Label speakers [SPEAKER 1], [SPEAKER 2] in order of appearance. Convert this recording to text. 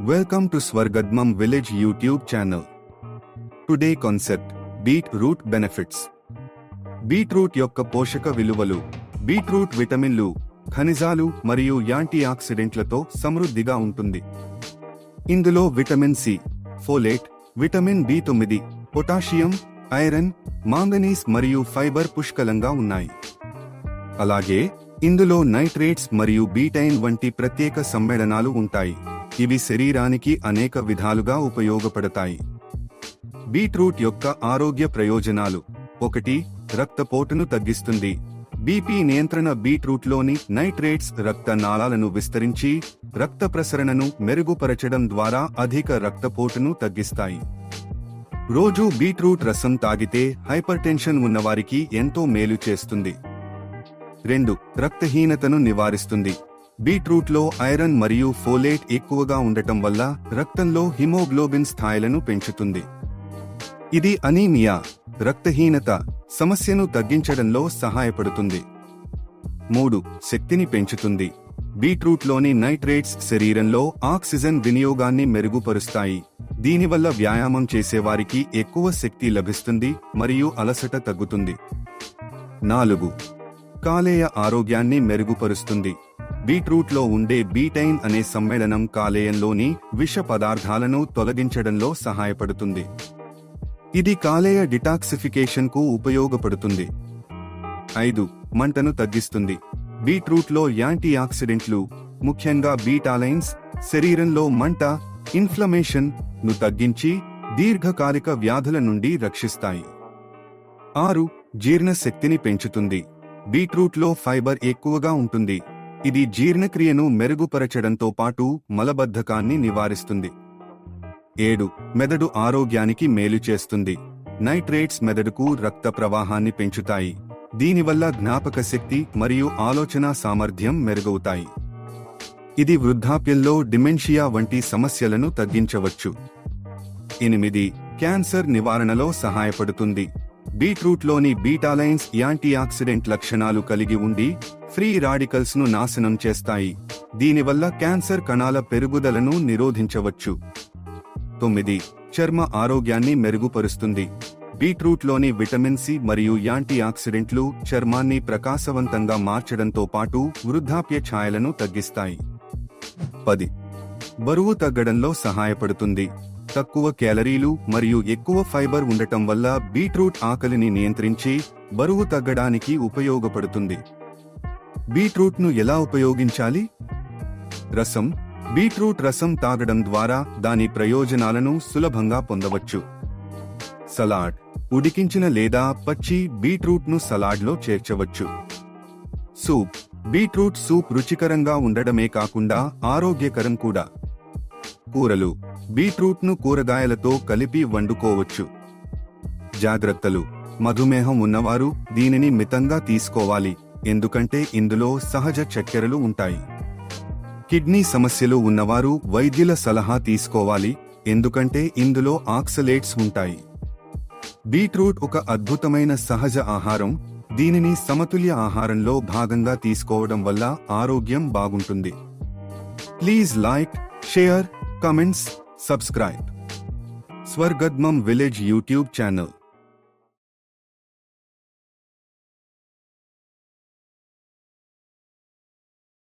[SPEAKER 1] Welcome to Swargadmam Village YouTube channel. Today concept Beetroot benefits. Beetroot యొక్క పోషక విలువలు. Beetroot విటమిన్లు, ఖనిజాలు మరియు యాంటీ ఆక్సిడెంట్లతో సమృద్ధిగా ఉంటుంది. ఇందులో vitamin C, folate, vitamin B nine, potassium, iron, manganese మరియు ఫైబర్ పుష్కలంగా ఉన్నాయి. అలాగే ఇందులో నైట్రేట్స్ మరియు బీటైన్ వంటి ప్రత్యేక సమ్మేళనాలు ఉంటాయి. ఇవి శరీరానికి అనేక విధాలుగా ఉపయోగపడతాయి. బీట్రూట్ యొక్క ఆరోగ్య ప్రయోజనాలు. 1. రక్తపోటును తగ్గిస్తుంది. బీపీ నియంత్రణ. బీట్రూట్లోని నైట్రేట్స్ రక్త నాళాలను విస్తరించి రక్త ప్రసరణను మెరుగుపరచడం ద్వారా అధిక రక్తపోటును తగ్గిస్తాయి. రోజు బీట్రూట్ రసం తాగితే హైపర్టెన్షన్ ఉన్నవారికి ఎంతో మేలు చేస్తుంది. 2. రక్తహీనతను నివారిస్తుంది. బీట్రూట్లో ఐరన్ మరియు ఫోలేట్ ఎక్కువగా ఉండటం వల్ల రక్తంలో హిమోగ్లోబిన్ స్థాయిలను పెంచుతుంది. ఇది అనీమియా, రక్తహీనత సమస్యను తగ్గించడంలో సహాయపడుతుంది. 3. శక్తిని పెంచుతుంది. బీట్రూట్లోని నైట్రేట్స్ శరీరంలో ఆక్సిజన్ వినియోగాన్ని మెరుగుపరుస్తాయి. దీనివల్ల వ్యాయామం చేసేవారికి ఎక్కువ శక్తి లభిస్తుంది మరియు అలసట తగ్గుతుంది. 4. కాలేయ ఆరోగ్యాన్ని మెరుగుపరుస్తుంది. బీట్రూట్లో ఉండే బీటైన్ అనే సమ్మేళనం కాలేయంలోని విష పదార్థాలను తొలగించడంలో సహాయపడుతుంది. ఇది కాలేయ డిటాక్సిఫికేషన్ కు ఉపయోగపడుతుంది. 5. మంటను తగ్గిస్తుంది. బీట్రూట్లో యాంటీ ఆక్సిడెంట్లు, ముఖ్యంగా బీటాలైన్స్, శరీరంలో మంట, ఇన్ఫ్లమేషన్ ను తగ్గించి దీర్ఘకాలిక వ్యాధుల నుండి రక్షిస్తాయి. 6. జీర్ణశక్తిని పెంచుతుంది. బీట్రూట్లో ఫైబర్ ఎక్కువగా ఉంటుంది. ఇది జీర్ణక్రియను మెరుగుపరచడంతో పాటు మలబద్ధకాన్ని నివారిస్తుంది. 7. మెదడు ఆరోగ్యానికి మేలు చేస్తుంది. నైట్రేట్స్ మెదడుకు రక్త ప్రవాహాన్ని పెంచుతాయి. దీనివల్ల జ్ఞాపక శక్తి మరియు ఆలోచనా సామర్థ్యం మెరుగవుతాయి. ఇది వృద్ధాప్యంలో డిమెన్షియా వంటి సమస్యలను తగ్గించవచ్చు. 8. క్యాన్సర్ నివారణలో సహాయపడుతుంది. బీట్రూట్లోని బీటాలైన్స్ యాంటీ ఆక్సిడెంట్ లక్షణాలు కలిగి ఉండి ఫ్రీ రాడికల్స్ ను నాశనం చేస్తాయి. దీనివల్ల క్యాన్సర్ కణాల పెరుగుదలను నిరోధించవచ్చు. 9. చర్మ ఆరోగ్యాన్ని మెరుగుపరుస్తుంది. బీట్రూట్లోని విటమిన్ సి మరియు యాంటీ ఆక్సిడెంట్లు చర్మాన్ని ప్రకాశవంతంగా మార్చడంతో పాటు వృద్ధాప్య ఛాయలను తగ్గిస్తాయి. 10. బరువు తగ్గడంలో సహాయపడుతుంది. తక్కువ క్యాలరీలు మరియు ఎక్కువ ఫైబర్ ఉండటం వల్ల బీట్రూట్ ఆకలిని నియంత్రించి బరువు తగ్గడానికి ఉపయోగపడుతుంది. బీట్రూట్ను ఎలా ఉపయోగించాలి? రసం. బీట్రూట్ రసం తాగడం ద్వారా దాని ప్రయోజనాలను సులభంగా పొందవచ్చు. సలాడ్. ఉడికించిన లేదా పచ్చి బీట్రూట్ను సలాడ్లో చేర్చవచ్చు. సూప్. బీట్రూట్ సూప్ రుచికరంగా ఉండడమే కాకుండా ఆరోగ్యకరం కూడా. కూరలు. బీట్రూట్ను కూరగాయలతో కలిపి వండుకోవచ్చు. జాగ్రత్తలు. మధుమేహం ఉన్నవారు దీనిని మితంగా తీసుకోవాలి, ఎందుకంటే ఇందులో సహజ చక్కెరలు ఉంటాయి. కిడ్నీ సమస్యలు ఉన్నవారు వైద్యుల సలహా తీసుకోవాలి, ఎందుకంటే ఇందులో ఆక్సలేట్స్ ఉంటాయి. బీట్రూట్ ఒక అద్భుతమైన సహజ ఆహారం. దీనిని సమతుల్య ఆహారంలో భాగంగా తీసుకోవడం వల్ల ఆరోగ్యం బాగుంటుంది. Please like, share, comments, subscribe. Swargadmam Village YouTube channel.